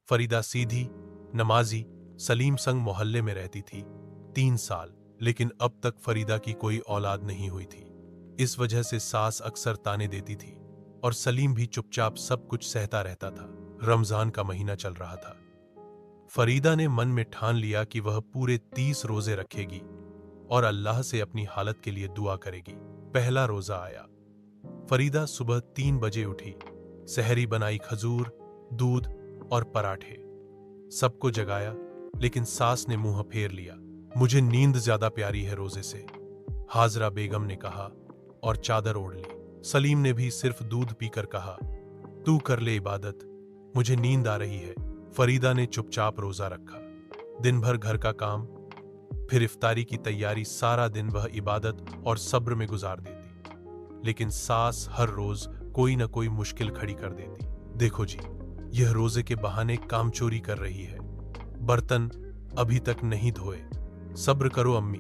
फरीदा सीधी, नमाजी, सलीम संग मोहल्ले में रहती थी। 3 साल, लेकिन अब तक फरीदा की कोई औलाद नहीं हुई थी। इस वजह से सास अक्सर ताने देती थी और सलीम भी चुपचाप सब कुछ सहता रहता था। रमजान का महीना चल रहा था। फरीदा ने मन में ठान लिया कि वह पूरे 30 रोजे रखेगी और अल्लाह से अपनी हालत के लिए दुआ करेगी। पहला रोजा आया। फरीदा सुबह 3 बजे उठी, सहरी बनाई, खजूर, दूध और पराठे। सबको जगाया, लेकिन सास ने मुंह फेर लिया। मुझे नींद ज्यादा प्यारी है रोजे से, हाजरा बेगम ने कहा और चादर ओढ़ ली। सलीम ने भी सिर्फ दूध पीकर कहा, तू कर ले इबादत, मुझे नींद आ रही है। फरीदा ने चुपचाप रोजा रखा। दिन भर घर का काम, फिर इफ्तारी की तैयारी, सारा दिन वह इबादत और सब्र में गुजार देती। लेकिन सास हर रोज कोई न कोई मुश्किल खड़ी कर देती। देखो जी, यह रोजे के बहाने काम चोरी कर रही है, बर्तन अभी तक नहीं धोए, सब्र करो अम्मी,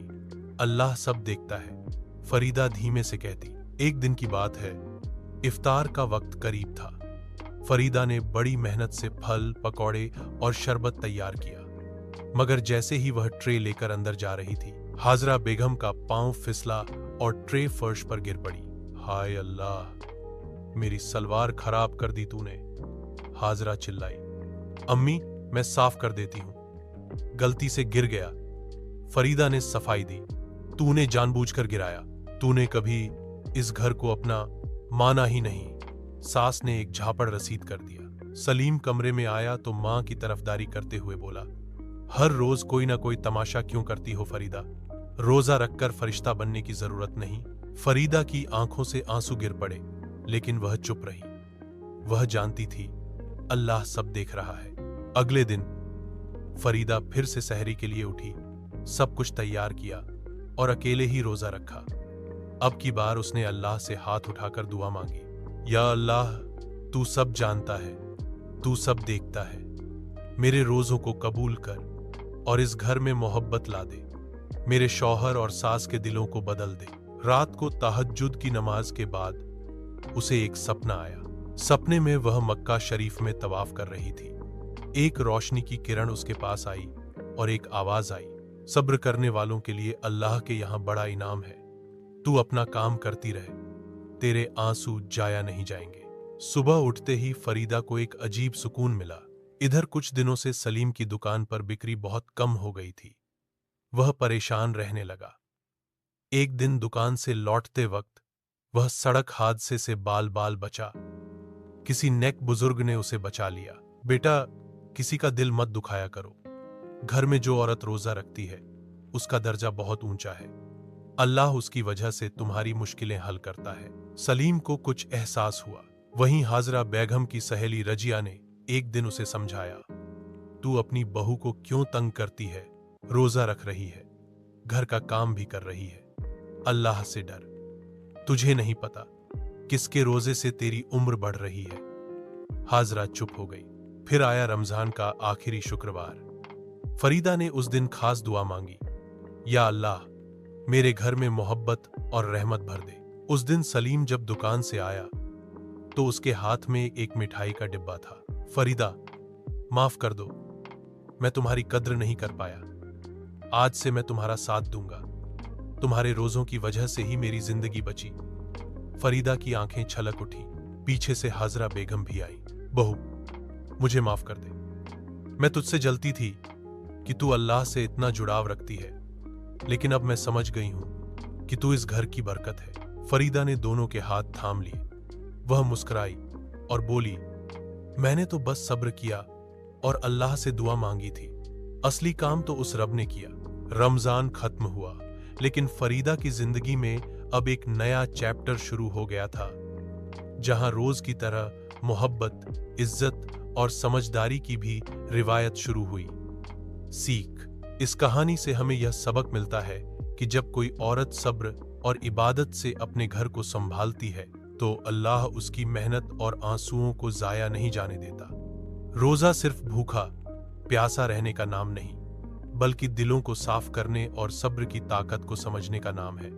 अल्लाह सब देखता है, फरीदा धीमे से कहती। एक दिन की बात है, इफ्तार का वक्त करीब था। फरीदा ने बड़ी मेहनत से फल, पकौड़े और शरबत तैयार किया, मगर जैसे ही वह ट्रे लेकर अंदर जा रही थी, हाजरा बेगम का पांव फिसला और ट्रे फर्श पर गिर पड़ी। हाय अल्लाह, मेरी सलवार खराब कर दी तूने, हाजरा चिल्लाई। अम्मी, मैं साफ कर देती हूं, गलती से गिर गया, फरीदा ने सफाई दी। तूने जानबूझकर गिराया, तूने कभी इस घर को अपना माना ही नहीं, सास ने एक झापड़ रसीद कर दिया। सलीम कमरे में आया तो मां की तरफदारी करते हुए बोला, हर रोज कोई ना कोई तमाशा क्यों करती हो फरीदा, रोजा रखकर फरिश्ता बनने की जरूरत नहीं। फरीदा की आंखों से आंसू गिर पड़े, लेकिन वह चुप रही। वह जानती थी अल्लाह सब देख रहा है। अगले दिन फरीदा फिर से सहरी के लिए उठी, सब कुछ तैयार किया और अकेले ही रोजा रखा। अब की बार उसने अल्लाह से हाथ उठाकर दुआ मांगी, या अल्लाह, तू सब जानता है, तू सब देखता है, मेरे रोजों को कबूल कर और इस घर में मोहब्बत ला दे, मेरे शौहर और सास के दिलों को बदल दे। रात को तहज्जुद की नमाज के बाद उसे एक सपना आया। सपने में वह मक्का शरीफ में तवाफ कर रही थी। एक रोशनी की किरण उसके पास आई और एक आवाज आई, सब्र करने वालों के लिए अल्लाह के यहां बड़ा इनाम है, तू अपना काम करती रहे, तेरे आंसू जाया नहीं जाएंगे। सुबह उठते ही फरीदा को एक अजीब सुकून मिला। इधर कुछ दिनों से सलीम की दुकान पर बिक्री बहुत कम हो गई थी। वह परेशान रहने लगा। एक दिन दुकान से लौटते वक्त वह सड़क हादसे से बाल बाल बचा। किसी नेक बुजुर्ग ने उसे बचा लिया। बेटा, किसी का दिल मत दुखाया करो, घर में जो औरत रोजा रखती है उसका दर्जा बहुत ऊंचा है, अल्लाह उसकी वजह से तुम्हारी मुश्किलें हल करता है। सलीम को कुछ एहसास हुआ। वहीं हाजरा बेगम की सहेली रजिया ने एक दिन उसे समझाया, तू अपनी बहू को क्यों तंग करती है, रोजा रख रही है, घर का काम भी कर रही है, अल्लाह से डर, तुझे नहीं पता किसके रोजे से तेरी उम्र बढ़ रही है। हाजरा चुप हो गई। फिर आया रमजान का आखिरी शुक्रवार। फरीदा ने उस दिन खास दुआ मांगी, या अल्लाह, मेरे घर में मोहब्बत और रहमत भर दे। उस दिन सलीम जब दुकान से आया तो उसके हाथ में एक मिठाई का डिब्बा था। फरीदा, माफ कर दो, मैं तुम्हारी कद्र नहीं कर पाया, आज से मैं तुम्हारा साथ दूंगा, तुम्हारे रोजों की वजह से ही मेरी जिंदगी बची। फरीदा की आंखें छलक उठी। पीछे से हाजरा बेगम भी आई। बहू, मुझे माफ कर दे, मैं तुझसे जलती थी कि तू अल्लाह से इतना जुड़ाव रखती है, लेकिन अब मैं समझ गई हूं कि तू इस घर की बरकत है। फरीदा ने दोनों के हाथ थाम लिए। वह मुस्कुराई और बोली, मैंने तो बस सब्र किया और अल्लाह से दुआ मांगी थी, असली काम तो उस रब ने किया। रमजान खत्म हुआ, लेकिन फरीदा की जिंदगी में अब एक नया चैप्टर शुरू हो गया था, जहां रोज की तरह मोहब्बत, इज्जत और समझदारी की भी रिवायत शुरू हुई। सीख, इस कहानी से हमें यह सबक मिलता है कि जब कोई औरत सब्र और इबादत से अपने घर को संभालती है तो अल्लाह उसकी मेहनत और आंसुओं को जाया नहीं जाने देता। रोजा सिर्फ भूखा प्यासा रहने का नाम नहीं, बल्कि दिलों को साफ करने और सब्र की ताकत को समझने का नाम है।